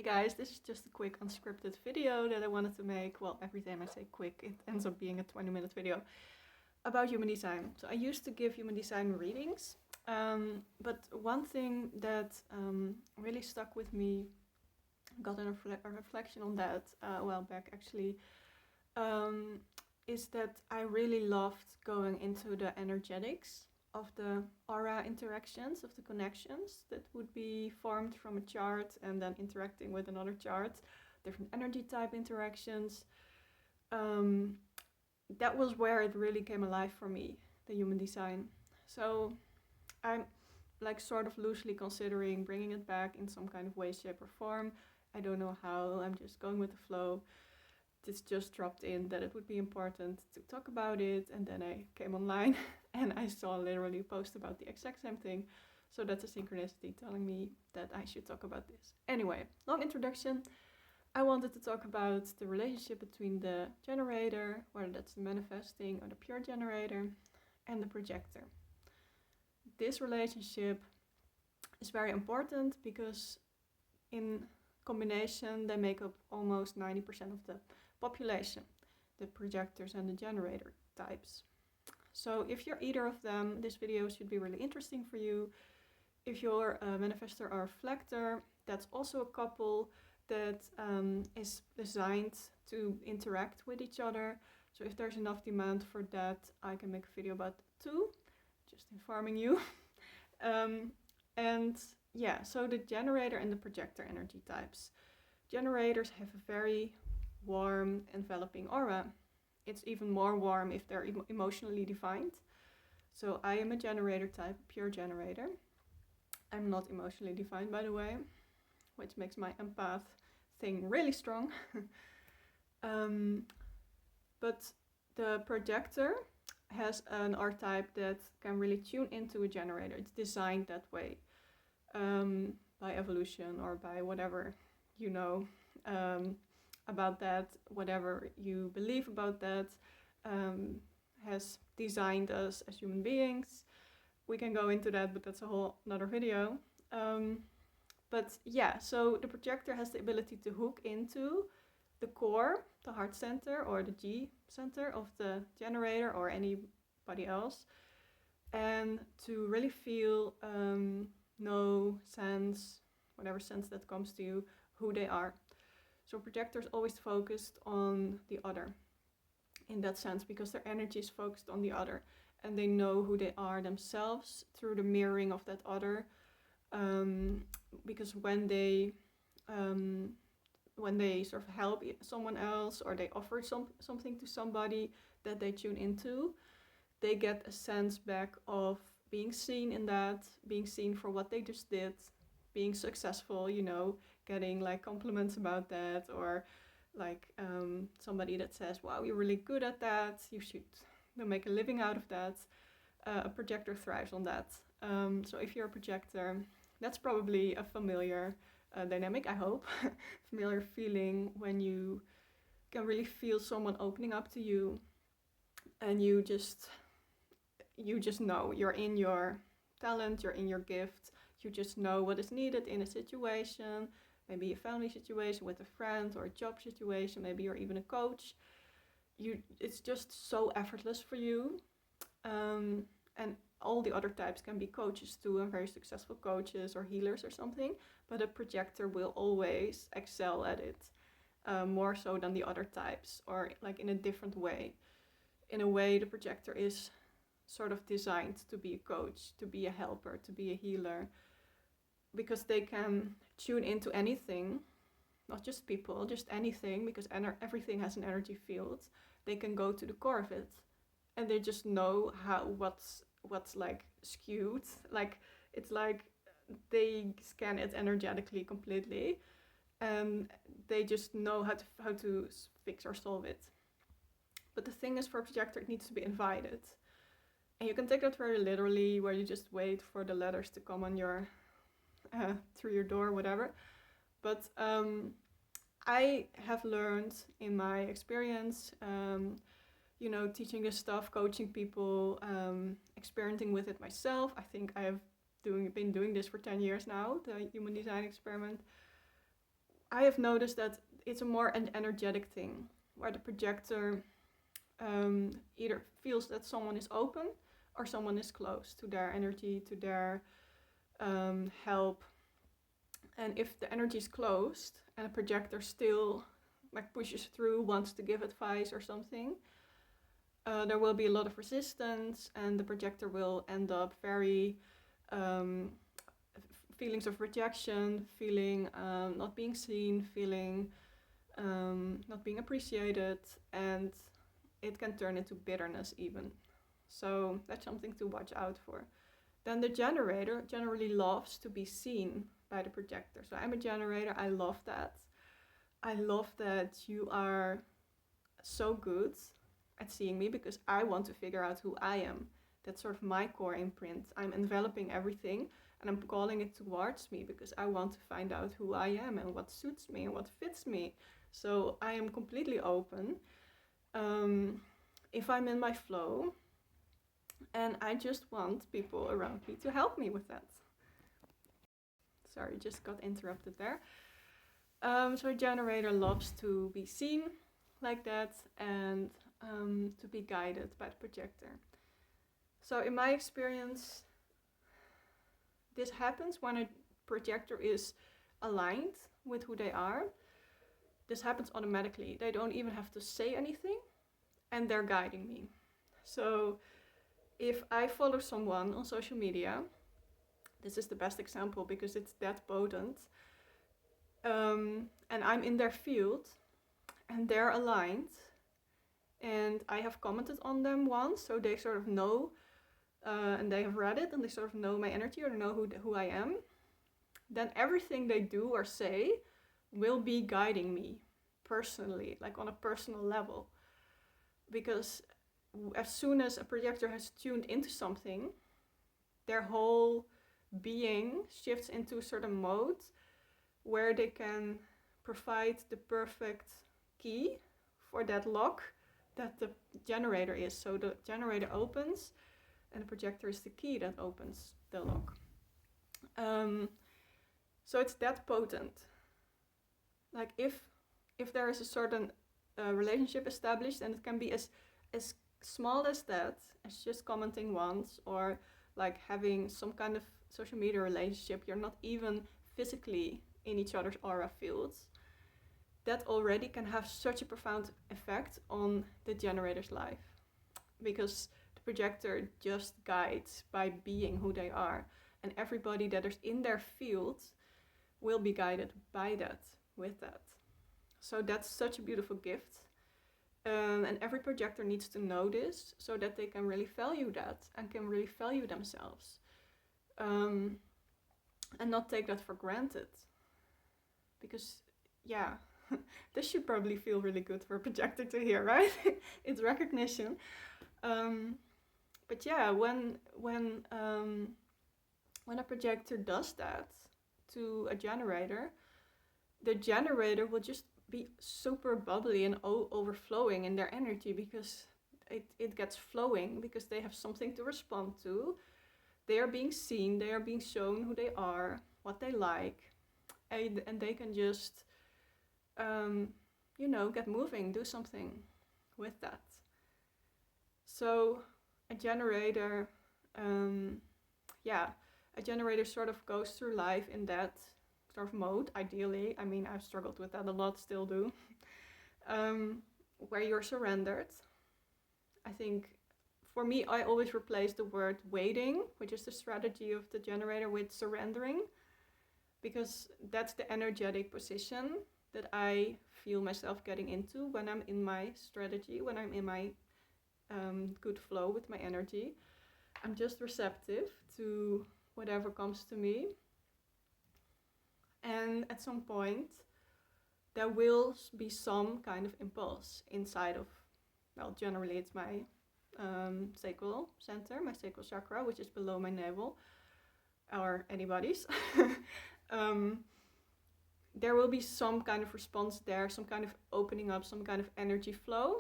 Hey guys, this is just a quick unscripted video that I wanted to make. Well, every time I say quick, it ends up being a 20-minute video about human design. So I used to give human design readings, but one thing that really stuck with me, got a reflection on that a while back actually, is that I really loved going into the energetics of the aura interactions, of the connections that would be formed from a chart and then interacting with another chart, different energy type interactions. That was where it really came alive for me, the human design. So I'm like sort of loosely considering bringing it back in some kind of way, shape or form. I don't know how, I'm just going with the flow. This just dropped in that it would be important to talk about it, and then I came online and I saw literally a post about the exact same thing. So that's a synchronicity telling me that I should talk about this. Anyway, long introduction. I wanted to talk about the relationship between the generator, whether that's the manifesting or the pure generator, and the projector. This relationship is very important because in combination they make up almost 90% of the population, the projectors and the generator types. So if you're either of them, this video should be really interesting for you. If you're a manifestor or a reflector, that's also a couple that is designed to interact with each other. So if there's enough demand for that, I can make a video about that too, just informing you. And yeah, so the generator and the projector energy types. Generators have a very warm, enveloping aura. It's even more warm if they're emotionally defined. So I am a generator type, pure generator. I'm not emotionally defined, by the way, which makes my empath thing really strong. But the projector has an archetype that can really tune into a generator. It's designed that way, by evolution or by whatever you know about that, whatever you believe about that, has designed us as human beings. We can go into that, but that's a whole another video. But yeah, so the projector has the ability to hook into the core, the heart center or the G center of the generator or anybody else, and to really feel, know, sense, whatever sense that comes to you, who they are. So projectors always focused on the other in that sense, because their energy is focused on the other and they know who they are themselves through the mirroring of that other. Because when they sort of help someone else or they offer something to somebody that they tune into, they get a sense back of being seen in that, being seen for what they just did, being successful, you know, getting like compliments about that, or like somebody that says, wow, you're really good at that, you should make a living out of that. A projector thrives on that. So if you're a projector, that's probably a familiar dynamic, I hope. Familiar feeling when you can really feel someone opening up to you and you just know you're in your talent, you're in your gift, you just know what is needed in a situation, maybe a family situation with a friend or a job situation, maybe you're even a coach. It's just so effortless for you. And all the other types can be coaches too, and very successful coaches or healers or something, but a projector will always excel at it, more so than the other types, or like in a different way. In a way, the projector is sort of designed to be a coach, to be a helper, to be a healer, because they can tune into anything, not just people, just anything, because everything has an energy field. They can go to the core of it, and they just know what's like skewed. Like it's like they scan it energetically completely, and they just know how to fix or solve it. But the thing is, for a projector, it needs to be invited. And you can take that very literally, where you just wait for the letters to come on your through your door, whatever. But I have learned in my experience, you know, teaching this stuff, coaching people, experimenting with it myself. I think I have been doing this for 10 years now, the human design experiment. I have noticed that it's a more an energetic thing, where the projector either feels that someone is open or someone is close to their energy, to their help. And if the energy is closed and a projector still like pushes through, wants to give advice or something, there will be a lot of resistance, and the projector will end up very feelings of rejection, feeling not being seen, feeling not being appreciated, and it can turn into bitterness even. So that's something to watch out for. Then the generator generally loves to be seen by the projector. So I'm a generator, I love that. I love that you are so good at seeing me, because I want to figure out who I am. That's sort of my core imprint. I'm enveloping everything and I'm calling it towards me because I want to find out who I am and what suits me and what fits me. So I am completely open. If I'm in my flow, and I just want people around me to help me with that. Sorry, just got interrupted there. So a generator loves to be seen like that, and to be guided by the projector. So in my experience, this happens when a projector is aligned with who they are. This happens automatically. They don't even have to say anything, and they're guiding me. So if I follow someone on social media, this is the best example because it's that potent, and I'm in their field and they're aligned, and I have commented on them once, so they sort of know, and they have read it and they sort of know my energy or know who I am, then everything they do or say will be guiding me personally, like on a personal level. Because as soon as a projector has tuned into something, their whole being shifts into a certain mode where they can provide the perfect key for that lock that the generator is. So the generator opens and the projector is the key that opens the lock. So it's that potent. Like if there is a certain relationship established, and it can be as small as that, as just commenting once, or like having some kind of social media relationship, you're not even physically in each other's aura fields, that already can have such a profound effect on the generator's life, because the projector just guides by being who they are, and everybody that is in their field will be guided by that, with that. So that's such a beautiful gift. And every projector needs to know this so that they can really value that and can really value themselves. And not take that for granted. Because, yeah, this should probably feel really good for a projector to hear, right? It's recognition. But yeah, when a projector does that to a generator, the generator will just be super bubbly and overflowing in their energy, because it gets flowing, because they have something to respond to. They are being seen, they are being shown who they are, what they like, and they can just, get moving, do something with that. So a generator, a generator sort of goes through life in that sort of mode, ideally. I mean, I've struggled with that a lot, still do. Where you're surrendered. I think for me, I always replace the word waiting, which is the strategy of the generator, with surrendering, because that's the energetic position that I feel myself getting into when I'm in my strategy, when I'm in my good flow with my energy. I'm just receptive to whatever comes to me. And at some point, there will be some kind of impulse inside of, well, generally it's my sacral center, my sacral chakra, which is below my navel, or anybody's. There will be some kind of response there, some kind of opening up, some kind of energy flow.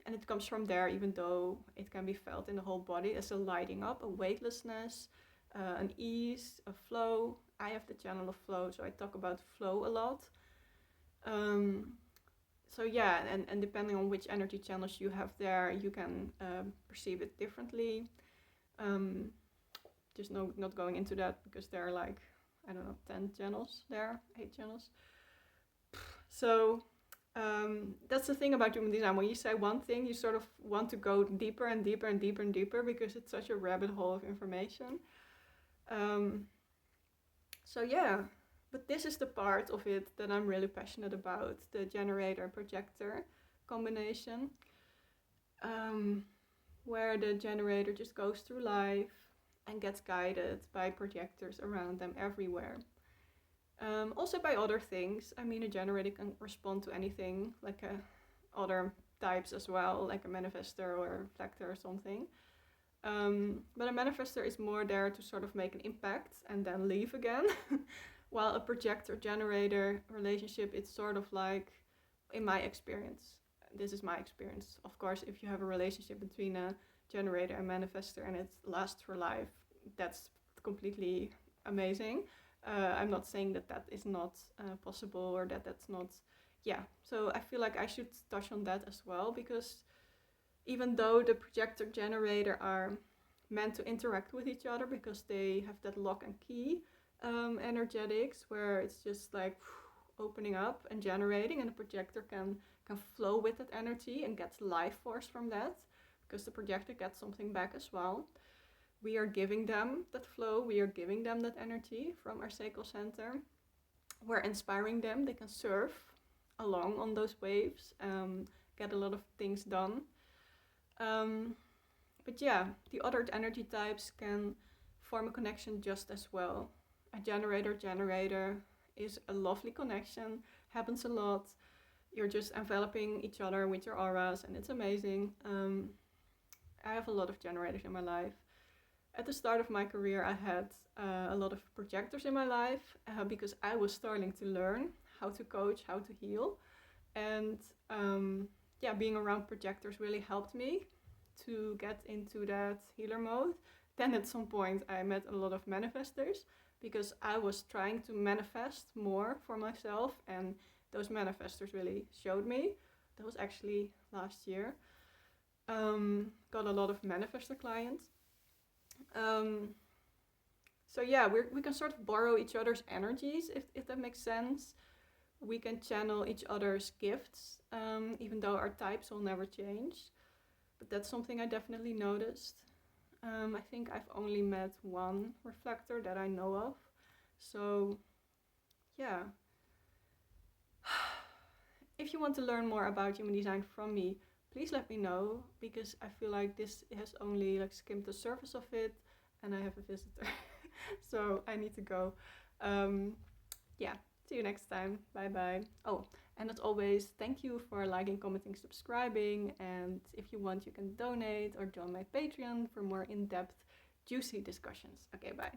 And it comes from there, even though it can be felt in the whole body as a lighting up, a weightlessness, an ease, a flow. I have the channel of flow, so I talk about flow a lot. So yeah, and depending on which energy channels you have there, you can perceive it differently. Um, just not going into that because there are like, I don't know, 10 channels there, 8 channels. So that's the thing about human design. When you say one thing, you sort of want to go deeper and deeper and deeper and deeper because it's such a rabbit hole of information. So yeah, but this is the part of it that I'm really passionate about, the generator projector combination, where the generator just goes through life and gets guided by projectors around them everywhere. Also by other things. I mean, a generator can respond to anything, like other types as well, like a manifestor or a reflector or something. But a manifestor is more there to sort of make an impact and then leave again. While a projector generator relationship, it's sort of like, in my experience, this is my experience. Of course, if you have a relationship between a generator and manifestor and it lasts for life, that's completely amazing. I'm not saying that that is not possible or that that's not, yeah. So I feel like I should touch on that as well, because even though the projector generator are meant to interact with each other because they have that lock and key energetics where it's just like opening up and generating, and the projector can flow with that energy and gets life force from that because the projector gets something back as well. We are giving them that flow, we are giving them that energy from our sacral center. We're inspiring them, they can surf along on those waves, get a lot of things done. But yeah, the other energy types can form a connection just as well. A generator is a lovely connection, happens a lot. You're just enveloping each other with your auras and it's amazing. I have a lot of generators in my life. At the start of my career, I had a lot of projectors in my life because I was starting to learn how to coach, how to heal. And yeah, being around projectors really helped me to get into that healer mode. Then at some point I met a lot of manifestors because I was trying to manifest more for myself, and those manifestors really showed me. That was actually last year. Got a lot of manifestor clients. So yeah, we can sort of borrow each other's energies, if that makes sense. We can channel each other's gifts, even though our types will never change. But that's something I definitely noticed. I think I've only met one reflector that I know of. So yeah. If you want to learn more about human design from me, please let me know, because I feel like this has only like skimmed the surface of it and I have a visitor. So I need to go. Yeah, see you next time. Bye bye. Oh, and as always, thank you for liking, commenting, subscribing. And if you want, you can donate or join my Patreon for more in-depth, juicy discussions. Okay, bye.